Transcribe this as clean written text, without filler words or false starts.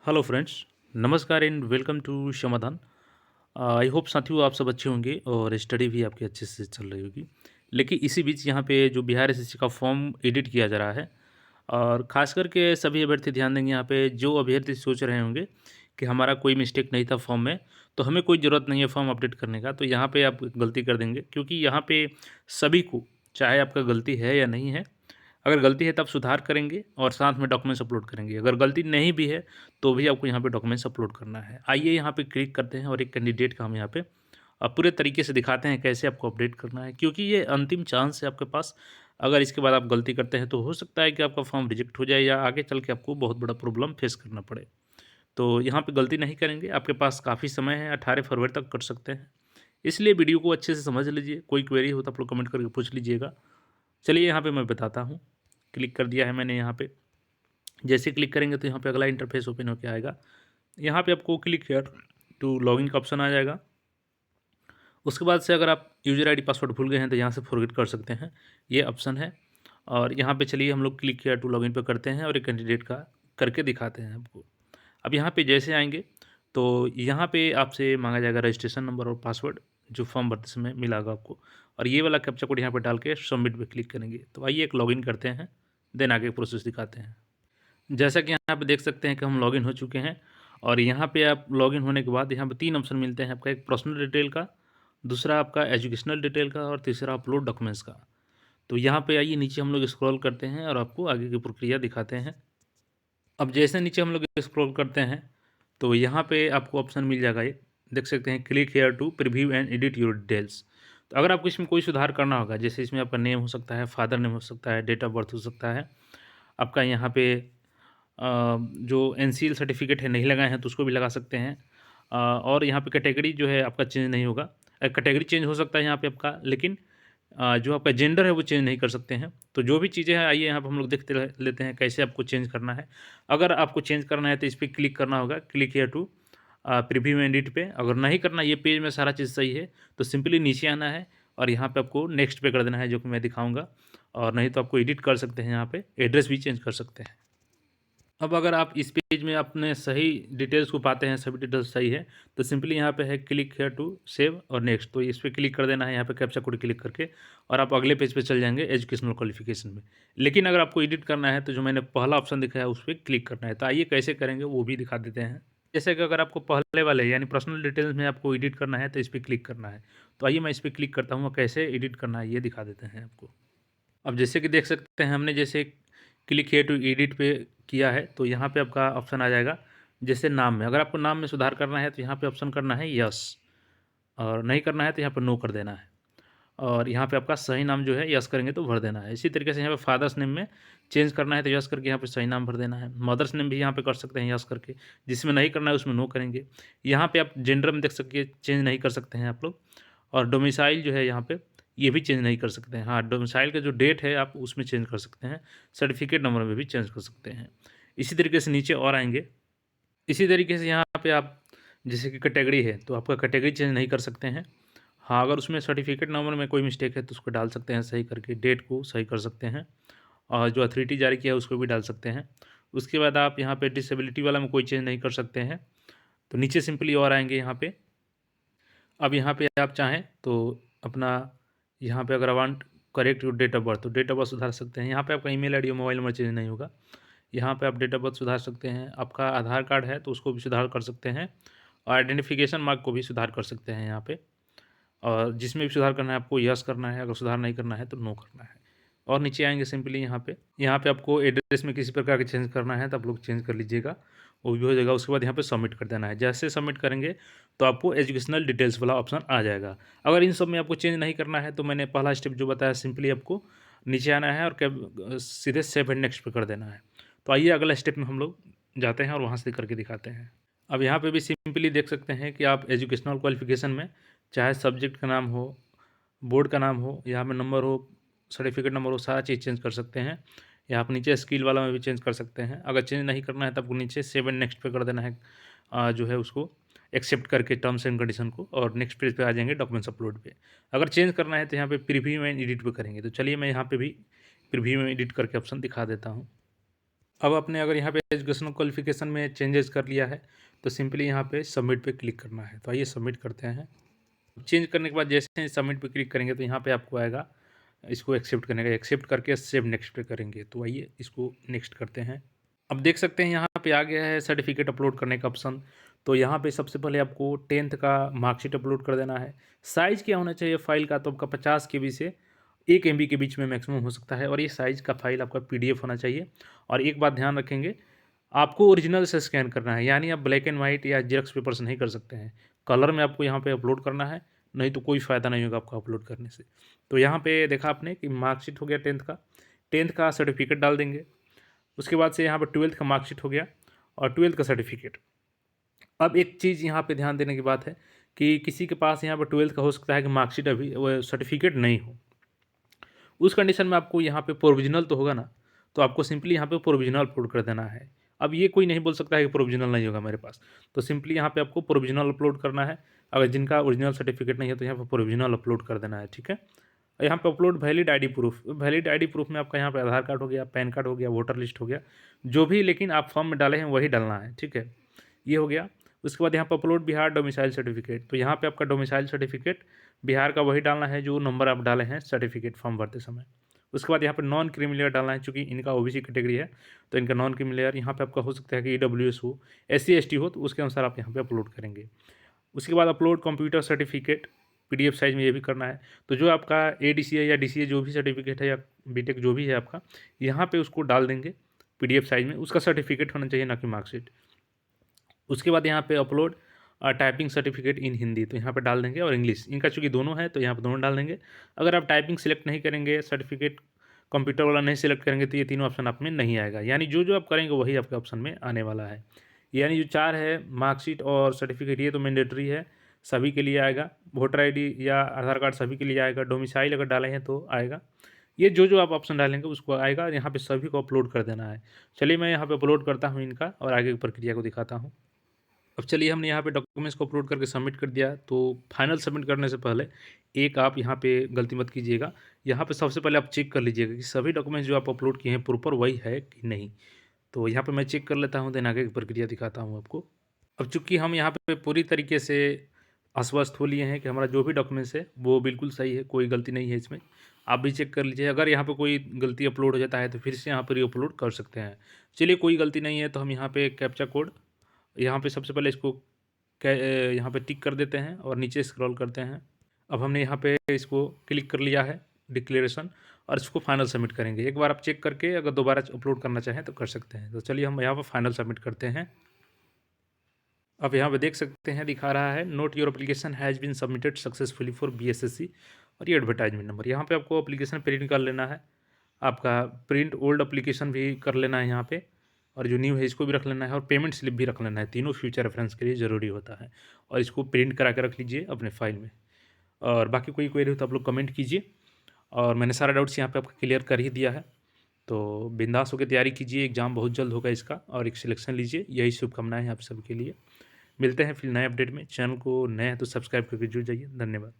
Hello friends, नमस्कार and welcome to समाधान। I hope साथियों आप सब अच्छे होंगे और स्टडी भी आपकी अच्छे से चल रही होगी। लेकिन इसी बीच यहाँ पे जो बिहार एसएससी का फॉर्म एडिट किया जा रहा है और ख़ास करके सभी अभ्यर्थी ध्यान देंगे। यहाँ पे जो अभ्यर्थी सोच रहे होंगे कि हमारा कोई मिस्टेक नहीं था फॉर्म में, तो हमें कोई ज़रूरत नहीं है फॉर्म अपडेट करने का, तो यहाँ पे आप गलती कर देंगे। क्योंकि यहाँ पे सभी को, चाहे आपका गलती है या नहीं है, अगर गलती है तब सुधार करेंगे और साथ में डॉक्यूमेंट्स अपलोड करेंगे। अगर गलती नहीं भी है तो भी आपको यहाँ पे डॉक्यूमेंट्स अपलोड करना है। आइए यहाँ पे क्लिक करते हैं और एक कैंडिडेट का हम यहाँ पे पूरे तरीके से दिखाते हैं कैसे आपको अपडेट करना है। क्योंकि ये अंतिम चांस है आपके पास। अगर इसके बाद आप गलती करते हैं तो हो सकता है कि आपका फॉर्म रिजेक्ट हो जाए या आगे चल के आपको बहुत बड़ा प्रॉब्लम फेस करना पड़े। तो यहाँ पे गलती नहीं करेंगे, आपके पास काफ़ी समय है, 18 फरवरी तक कर सकते हैं। इसलिए वीडियो को अच्छे से समझ लीजिए। कोई क्वेरी हो तो आप लोग कमेंट करके पूछ लीजिएगा। चलिए यहाँ पे मैं बताता हूँ। क्लिक कर दिया है मैंने यहाँ पे। जैसे क्लिक करेंगे तो यहाँ पे अगला इंटरफेस ओपन होकर आएगा। यहाँ पे आपको क्लिक हियर टू लॉगिन का ऑप्शन आ जाएगा। उसके बाद से अगर आप यूजर आईडी पासवर्ड भूल गए हैं तो यहाँ से फॉरगेट कर सकते हैं, ये ऑप्शन है। और यहाँ पे चलिए हम लोग क्लिक हियर टू लॉगिन पे करते हैं और एक कैंडिडेट का करके दिखाते हैं आपको। अब यहाँ पे जैसे आएंगे तो यहाँ पे आपसे मांगा जाएगा रजिस्ट्रेशन नंबर और पासवर्ड जो फॉर्म भरते समय मिला होगा आपको। और ये वाला कैप्चा कोड यहाँ पे डाल के सबमिट पे क्लिक करेंगे। तो आइए एक लॉगिन करते हैं, देन आगे प्रोसेस दिखाते हैं। जैसा कि यहाँ पे देख सकते हैं कि हम लॉगिन हो चुके हैं। और यहाँ पे आप लॉगिन होने के बाद यहाँ पे 3 ऑप्शन मिलते हैं आपका। एक पर्सनल डिटेल का, दूसरा आपका एजुकेशनल डिटेल का और तीसरा अपलोड डॉक्यूमेंट्स का। तो यहाँ पे आइए नीचे हम लोग स्क्रॉल करते हैं और आपको आगे की प्रक्रिया दिखाते हैं। अब जैसे नीचे हम लोग स्क्रॉल करते हैं तो यहाँ पे आपको ऑप्शन मिल जाएगा, ये देख सकते हैं click here to preview and edit your details. तो अगर आपको इसमें कोई सुधार करना होगा, जैसे इसमें आपका नेम हो सकता है, फादर नेम हो सकता है, डेट ऑफ बर्थ हो सकता है, आपका यहाँ पे जो एनसीएल सर्टिफिकेट है नहीं लगाए हैं तो उसको भी लगा सकते हैं। और यहाँ पे कैटेगरी जो है आपका चेंज नहीं होगा। कैटेगरी चेंज हो सकता है यहाँ पे आपका, लेकिन जो आपका जेंडर है वो चेंज नहीं कर सकते हैं। तो जो भी चीज़ें हैं आइए यहाँ पर हम लोग देखते लेते हैं कैसे आपको चेंज करना है। अगर आपको चेंज करना है तो इस पर क्लिक करना होगा, click here to preview edit पे। अगर नहीं करना, ये पेज में सारा चीज़ सही है तो सिंपली नीचे आना है और यहाँ पे आपको नेक्स्ट पे कर देना है, जो कि मैं दिखाऊंगा। और नहीं तो आपको एडिट कर सकते हैं, यहाँ पे एड्रेस भी चेंज कर सकते हैं। अब अगर आप इस पेज में अपने सही डिटेल्स को पाते हैं, सभी डिटेल्स सही है, तो सिंपली यहाँ पे है क्लिक हियर टू सेव और नेक्स्ट। तो इस पर क्लिक कर देना है यहाँ पे कैप्चा कोड क्लिक करके, और आप अगले पेज पे चल जाएंगे एजुकेशनल क्वालिफिकेशन में। लेकिन अगर आपको एडिट करना है तो जो मैंने पहला ऑप्शन दिखाया है उस पर क्लिक करना है। तो आइए कैसे करेंगे वो भी दिखा देते हैं। जैसे कि अगर आपको पहले वाले यानी पर्सनल डिटेल्स में आपको एडिट करना है तो इस पर क्लिक करना है। तो आइए मैं इस पर क्लिक करता हूँ और कैसे एडिट करना है ये दिखा देते हैं आपको। अब जैसे कि देख सकते हैं हमने जैसे क्लिक हियर टू एडिट पे किया है तो यहाँ पे आपका ऑप्शन आ जाएगा। जैसे नाम में, अगर आपको नाम में सुधार करना है तो यहाँ पे ऑप्शन करना है यस, और नहीं करना है तो यहाँ पर नो कर देना है। और यहाँ पे आपका सही नाम जो है यस करेंगे तो भर देना है। इसी तरीके से यहाँ पे फादर्स नेम में चेंज करना है तो यस करके यहाँ पे सही नाम भर देना है। मदर्स नेम भी यहाँ पे कर सकते हैं यस करके, जिसमें नहीं करना है उसमें नो करेंगे। यहाँ पे आप जेंडर में देख सकते चेंज नहीं कर सकते हैं आप लोग। और डोमिसाइल जो है यहाँ पे ये भी चेंज नहीं कर सकते हैं। हाँ, डोमिसाइल का जो डेट है आप उसमें चेंज कर सकते हैं। सर्टिफिकेट नंबर में भी चेंज कर सकते हैं। इसी तरीके से नीचे और आएंगे। इसी तरीके से यहाँ पे आप जैसे कि कैटेगरी है तो आपका कैटेगरी चेंज नहीं कर सकते हैं। हाँ, अगर उसमें सर्टिफिकेट नंबर में कोई मिस्टेक है तो उसको डाल सकते हैं सही करके, डेट को सही कर सकते हैं। और जो अथॉरिटी जारी किया है उसको भी डाल सकते हैं। उसके बाद आप यहाँ पे डिसेबिलिटी वाला में कोई चेंज नहीं कर सकते हैं। तो नीचे सिंपली और आएंगे यहाँ पे। अब यहाँ पे आप चाहें तो अपना यहाँ पे अगर want correct your date of birth तो डेट ऑफ बर्थ सुधार सकते हैं। यहाँ पे आपका ईमेल आईडी और मोबाइल नंबर चेंज नहीं होगा। यहाँ पे आप डेट ऑफ बर्थ सुधार सकते हैं। आपका आधार कार्ड है तो उसको भी सुधार कर सकते हैं। और आइडेंटिफिकेशन मार्क को भी सुधार कर सकते हैं यहाँ पे। और जिसमें भी सुधार करना है आपको यस करना है, अगर सुधार नहीं करना है तो नो करना है। और नीचे आएंगे सिंपली यहाँ पे आपको एड्रेस में किसी प्रकार के चेंज करना है तो आप लोग चेंज कर लीजिएगा, वो भी हो जाएगा। उसके बाद यहाँ पे सबमिट कर देना है। जैसे सबमिट करेंगे तो आपको एजुकेशनल डिटेल्स वाला ऑप्शन आ जाएगा। अगर इन सब में आपको चेंज नहीं करना है तो मैंने पहला स्टेप जो बताया, सिंपली आपको नीचे आना है और सीधे सेव एंड नेक्स्ट पे कर देना है। तो आइए अगला स्टेप में हम लोग जाते हैं और वहाँ से करके दिखाते हैं। अब यहाँ पे भी सिंपली देख सकते हैं कि आप एजुकेशनल क्वालिफिकेशन में चाहे सब्जेक्ट का नाम हो, बोर्ड का नाम हो, यहाँ पे नंबर हो, सर्टिफिकेट नंबर हो, सारा चीज़ चेंज कर सकते हैं। या आप नीचे स्किल वाला में भी चेंज कर सकते हैं। अगर चेंज नहीं करना है तो आपको नीचे सेव एंड नेक्स्ट पे कर देना है, जो है उसको एक्सेप्ट करके टर्म्स एंड कंडीशन को, और नेक्स्ट पेज पे आ जाएंगे डॉक्यूमेंट्स अपलोड पे। अगर चेंज करना है तो यहाँ पे प्रीव्यू एंड एडिट पे करेंगे। तो चलिए मैं यहाँ पे भी प्रीव्यू एंड एडिट करके ऑप्शन दिखा देता हूँ। अब आपने अगर यहाँ पे एजुकेशनल क्वालिफिकेशन में चेंजेस कर लिया है तो सिंपली यहाँ पे सबमिट पे क्लिक करना है। तो आइए सबमिट करते हैं। चेंज करने के बाद जैसे ही सबमिट पे क्लिक करेंगे तो यहाँ पे आपको आएगा इसको एक्सेप्ट करने का, एक्सेप्ट करके सेव नेक्स्ट पे करेंगे। तो आइए इसको नेक्स्ट करते हैं। अब देख सकते हैं यहाँ पे आ गया है सर्टिफिकेट अपलोड करने का ऑप्शन। तो यहाँ पे सबसे पहले आपको 10th का मार्कशीट अपलोड कर देना है। साइज़ क्या होना चाहिए फाइल का, तो आपका 50 KB से 1 MB के बीच में मैक्सिमम हो सकता है और ये साइज़ का फाइल आपका PDF होना चाहिए। और एक बात ध्यान रखेंगे, आपको ओरिजिनल से स्कैन करना है, यानी आप ब्लैक एंड वाइट या जेरॉक्स पेपर से नहीं कर सकते हैं। कलर में आपको यहाँ पे अपलोड करना है, नहीं तो कोई फ़ायदा नहीं होगा आपको अपलोड करने से। तो यहाँ पे देखा आपने कि मार्कशीट हो गया 10th का सर्टिफिकेट डाल देंगे। उसके बाद से यहाँ पर 12th का मार्कशीट हो गया और 12th का सर्टिफिकेट। अब एक चीज़ यहाँ पे ध्यान देने की बात है कि किसी के पास यहाँ पर 12th का हो सकता है कि मार्कशीट अभी वो सर्टिफिकेट नहीं हो। उस कंडीशन में आपको यहाँ पे प्रोविजनल तो होगा ना, तो आपको सिंपली यहाँ पे प्रोविजनल अपलोड कर देना है। अब ये कोई नहीं बोल सकता है कि प्रोविजनल नहीं होगा मेरे पास, तो सिंपली यहाँ पे आपको प्रोविजनल अपलोड करना है। अगर जिनका ओरिजिनल सर्टिफिकेट नहीं है तो यहाँ पे प्रोविजनल अपलोड कर देना है, ठीक है। यहाँ पे upload valid ID proof, valid ID proof में आपका यहाँ पे आधार कार्ड हो गया, पैन कार्ड हो गया, वोटर लिस्ट हो गया, जो भी लेकिन आप फॉर्म में डाले हैं वही डालना है, ठीक है। ये हो गया। उसके बाद यहाँ पर अपलोड बिहार डोमिसाइल सर्टिफिकेट, तो यहाँ पे आपका डोमिसाइल सर्टिफिकेट बिहार का वही डालना है जो नंबर आप डाले हैं सर्टिफिकेट फॉर्म भरते समय। उसके बाद यहाँ पर नॉन क्रीमी डालना है, चूँकि इनका OBC कैटेगरी है तो इनका नॉन क्रीमी यहाँ पे आपका हो सकता है कि EWS हो, SC ST हो, तो उसके अनुसार आप यहाँ पे अपलोड करेंगे। उसके बाद upload computer certificate PDF size में ये भी करना है। तो जो आपका ADCA या DCA जो भी सर्टिफिकेट है या BTech जो भी है आपका, यहाँ पे उसको डाल देंगे PDF साइज़ में। उसका सर्टिफिकेट होना चाहिए, ना कि मार्कशीट। उसके बाद यहाँ पे upload typing certificate in Hindi, तो यहाँ पे डाल देंगे, और इंग्लिश, इनका चूँकि दोनों है तो यहाँ पे दोनों डाल देंगे। अगर आप टाइपिंग सिलेक्ट नहीं करेंगे, सर्टिफिकेट कंप्यूटर वाला नहीं सिलेक्ट करेंगे तो ये तीनों ऑप्शन आप में नहीं आएगा, यानी जो जो आप करेंगे वही आपके ऑप्शन में आने वाला है। यानी जो 4 है मार्कशीट और सर्टिफिकेट, ये तो मैंडेटरी है, सभी के लिए आएगा। वोटर ID या आधार कार्ड सभी के लिए आएगा। डोमिसाइल अगर डाले हैं तो आएगा। ये जो जो आप ऑप्शन डालेंगे उसको आएगा, यहाँ पे सभी को अपलोड कर देना है। चलिए मैं यहाँ पे अपलोड करता हूँ इनका और आगे की प्रक्रिया को दिखाता हूँ। अब चलिए हमने यहाँ पे डॉक्यूमेंट्स को अपलोड करके सबमिट कर दिया। तो फाइनल सबमिट करने से पहले एक आप यहाँ पे गलती मत कीजिएगा। यहाँ पे सबसे पहले आप चेक कर लीजिएगा कि सभी डॉक्यूमेंट्स जो आप अपलोड किए हैं प्रॉपर वही है कि नहीं। तो यहाँ पे मैं चेक कर लेता हूँ, देन आगे की प्रक्रिया दिखाता हूँ आपको। अब चूँकि हम यहाँ पे पूरी तरीके से आश्वस्त हो लिए हैं कि हमारा जो भी डॉक्यूमेंट्स है वो बिल्कुल सही है, कोई गलती नहीं है इसमें। आप भी चेक कर लीजिए, अगर यहाँ पे कोई गलती अपलोड हो जाता है तो फिर से यहाँ पर री-अपलोड कर सकते हैं। चलिए कोई गलती नहीं है तो हम यहाँ पे कैप्चा कोड, यहाँ पे सबसे पहले इसको यहाँ पे टिक कर देते हैं और नीचे स्क्रॉल करते हैं। अब हमने यहाँ पे इसको क्लिक कर लिया है डिक्लेरेशन, और इसको फाइनल सबमिट करेंगे। एक बार आप चेक करके अगर दोबारा अपलोड करना चाहें तो कर सकते हैं। तो चलिए हम यहाँ पर फाइनल सबमिट करते हैं। अब यहाँ पे देख सकते हैं दिखा रहा है note your application has been submitted successfully for BSSC, और ये एडवर्टाइजमेंट नंबर। यहाँ पे आपको एप्लीकेशन प्रिंट कर लेना है, आपका प्रिंट ओल्ड एप्लीकेशन भी कर लेना है यहाँ पे, और जो न्यू है इसको भी रख लेना है, और पेमेंट स्लिप भी रख लेना है। तीनों फ्यूचर रेफरेंस के लिए ज़रूरी होता है, और इसको प्रिंट करा के रख लीजिए अपने फाइल में। और बाकी कोई क्वेरी हो तो आप लोग कमेंट कीजिए, और मैंने सारा डाउट्स यहाँ पे आपका क्लियर कर ही दिया है। तो बिंदास होकर तैयारी कीजिए, एग्ज़ाम बहुत जल्द होगा इसका, और एक सिलेक्शन लीजिए। यही शुभकामनाएं हैं आप सबके लिए। मिलते हैं फिर नए अपडेट में। चैनल को नए हैं तो सब्सक्राइब करके जुड़ जाइए। धन्यवाद।